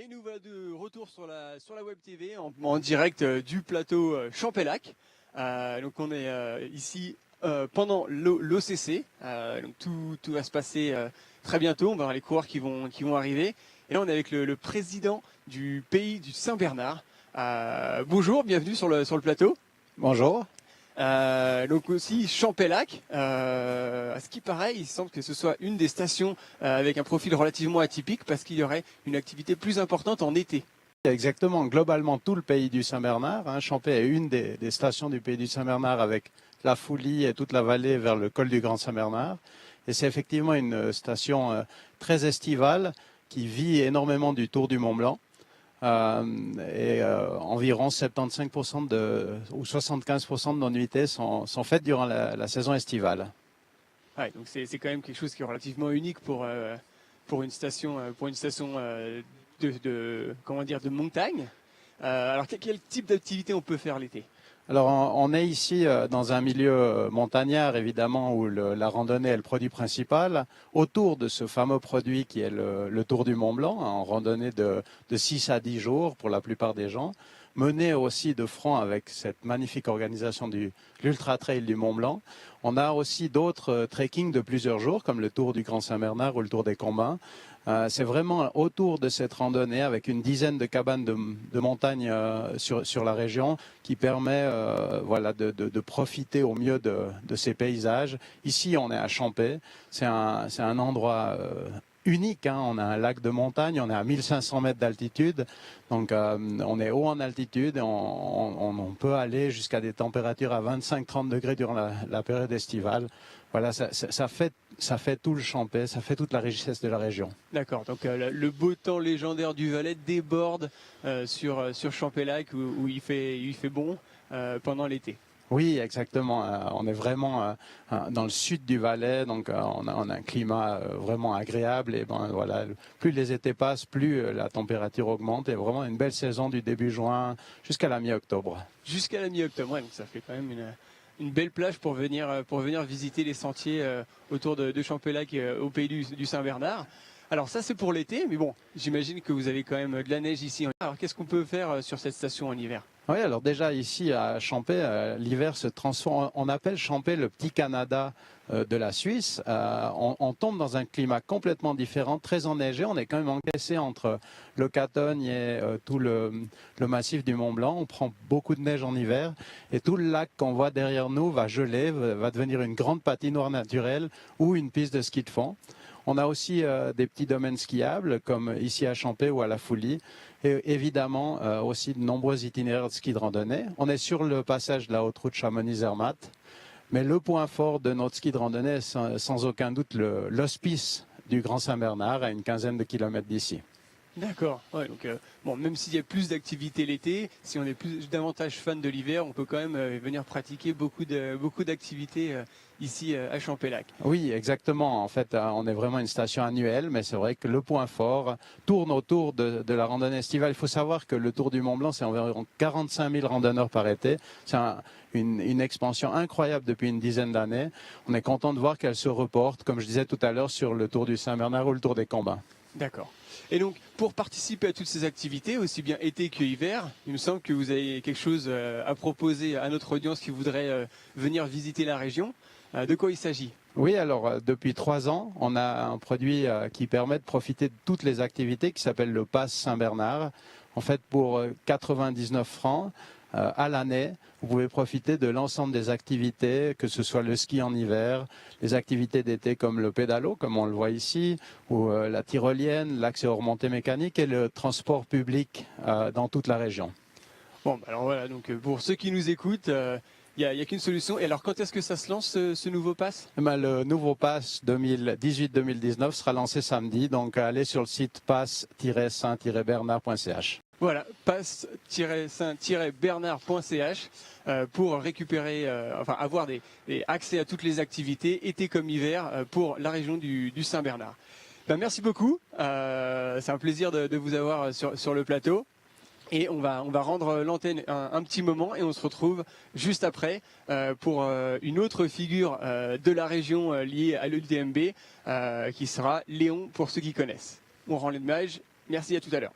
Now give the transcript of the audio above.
Et nous voilà de retour sur la Web TV en direct du plateau Champellac. Donc on est ici pendant l'OCC. Donc tout va se passer très bientôt. On va voir les coureurs qui vont arriver. Et là on est avec le président du pays du Saint-Bernard. Bonjour, bienvenue sur le plateau. Bonjour. Donc aussi Champellac, à ce qui paraît, il semble que ce soit une des stations avec un profil relativement atypique parce qu'il y aurait une activité plus importante en été. Exactement, globalement tout le pays du Saint-Bernard. Champé est une des stations du pays du Saint-Bernard avec la Foulie et toute la vallée vers le col du Grand Saint-Bernard. Et c'est effectivement une station très estivale qui vit énormément du Tour du Mont-Blanc. Environ 75% ou 75% de nos nuitées sont faites durant la saison estivale. Ouais, donc c'est quand même quelque chose qui est relativement unique pour une station de montagne. Alors quel type d'activité on peut faire l'été ? Alors on est ici dans un milieu montagnard évidemment où la randonnée est le produit principal, autour de ce fameux produit qui est le Tour du Mont Blanc, en randonnée de 6 à 10 jours pour la plupart des gens, mené aussi de front avec cette magnifique organisation de l'Ultra Trail du Mont Blanc. On a aussi d'autres trekkings de plusieurs jours comme le Tour du Grand Saint-Bernard ou le Tour des Combins. C'est vraiment autour de cette randonnée avec une dizaine de cabanes de montagne sur la région qui permet de profiter au mieux de ces paysages. Ici, on est à Champé. C'est un endroit unique. On a un lac de montagne, on est à 1500 mètres d'altitude. Donc on est haut en altitude et on peut aller jusqu'à des températures à 25-30 degrés durant la période estivale. Voilà, ça fait tout le Champé, ça fait toute la richesse de la région. D'accord, donc le beau temps légendaire du Valais déborde sur Champellac où il fait bon pendant l'été. Oui, exactement. On est vraiment dans le sud du Valais, donc on a un climat vraiment agréable. Et plus les étés passent, plus la température augmente. Et vraiment une belle saison du début juin jusqu'à la mi-octobre. Jusqu'à la mi-octobre, ouais, donc ça fait quand même une belle plage pour venir visiter les sentiers autour de Champellac au pays du Saint-Bernard. Alors ça c'est pour l'été, mais bon, j'imagine que vous avez quand même de la neige ici. Alors qu'est-ce qu'on peut faire sur cette station en hiver ? Oui, alors déjà ici à Champé, l'hiver se transforme. On appelle Champé le petit Canada de la Suisse. On tombe dans un climat complètement différent, très enneigé. On est quand même encaissé entre le Catogne et tout le massif du Mont Blanc. On prend beaucoup de neige en hiver et tout le lac qu'on voit derrière nous va geler, va devenir une grande patinoire naturelle ou une piste de ski de fond. On a aussi des petits domaines skiables comme ici à Champé ou à la Foulie et évidemment aussi de nombreux itinéraires de ski de randonnée. On est sur le passage de la haute route Chamonix-Zermatt, mais le point fort de notre ski de randonnée est sans aucun doute l'hospice du Grand Saint-Bernard à une quinzaine de kilomètres d'ici. D'accord. Ouais, donc même s'il y a plus d'activités l'été, si on est davantage fan de l'hiver, on peut quand même venir pratiquer beaucoup d'activités ici à Champellac. Oui, exactement. En fait, on est vraiment une station annuelle, mais c'est vrai que le point fort tourne autour de la randonnée estivale. Il faut savoir que le Tour du Mont Blanc, c'est environ 45 000 randonneurs par été. C'est une expansion incroyable depuis une dizaine d'années. On est content de voir qu'elle se reporte, comme je disais tout à l'heure, sur le Tour du Saint-Bernard ou le Tour des Combins. D'accord. Et donc, pour participer à toutes ces activités, aussi bien été que hiver, il me semble que vous avez quelque chose à proposer à notre audience qui voudrait venir visiter la région. De quoi il s'agit ? Oui, alors depuis 3 ans, on a un produit qui permet de profiter de toutes les activités qui s'appelle le Pass Saint-Bernard. En fait, pour 99 francs à l'année, vous pouvez profiter de l'ensemble des activités, que ce soit le ski en hiver, les activités d'été comme le pédalo, comme on le voit ici, ou la tyrolienne, l'accès aux remontées mécaniques et le transport public dans toute la région. Bon, alors voilà, donc pour ceux qui nous écoutent, il n'y a qu'une solution. Et alors, quand est-ce que ça se lance, ce nouveau pass ? Le nouveau pass 2018-2019 sera lancé samedi, donc allez sur le site pass-saint-bernard.ch. Voilà, pass-saint-bernard.ch pour récupérer, avoir des accès à toutes les activités, été comme hiver, pour la région du Saint-Bernard. Ben, merci beaucoup, c'est un plaisir de vous avoir sur le plateau. Et on va rendre l'antenne un petit moment et on se retrouve juste après pour une autre figure de la région liée à l'UTMB qui sera Léon pour ceux qui connaissent. On rend l'image. Merci, à tout à l'heure.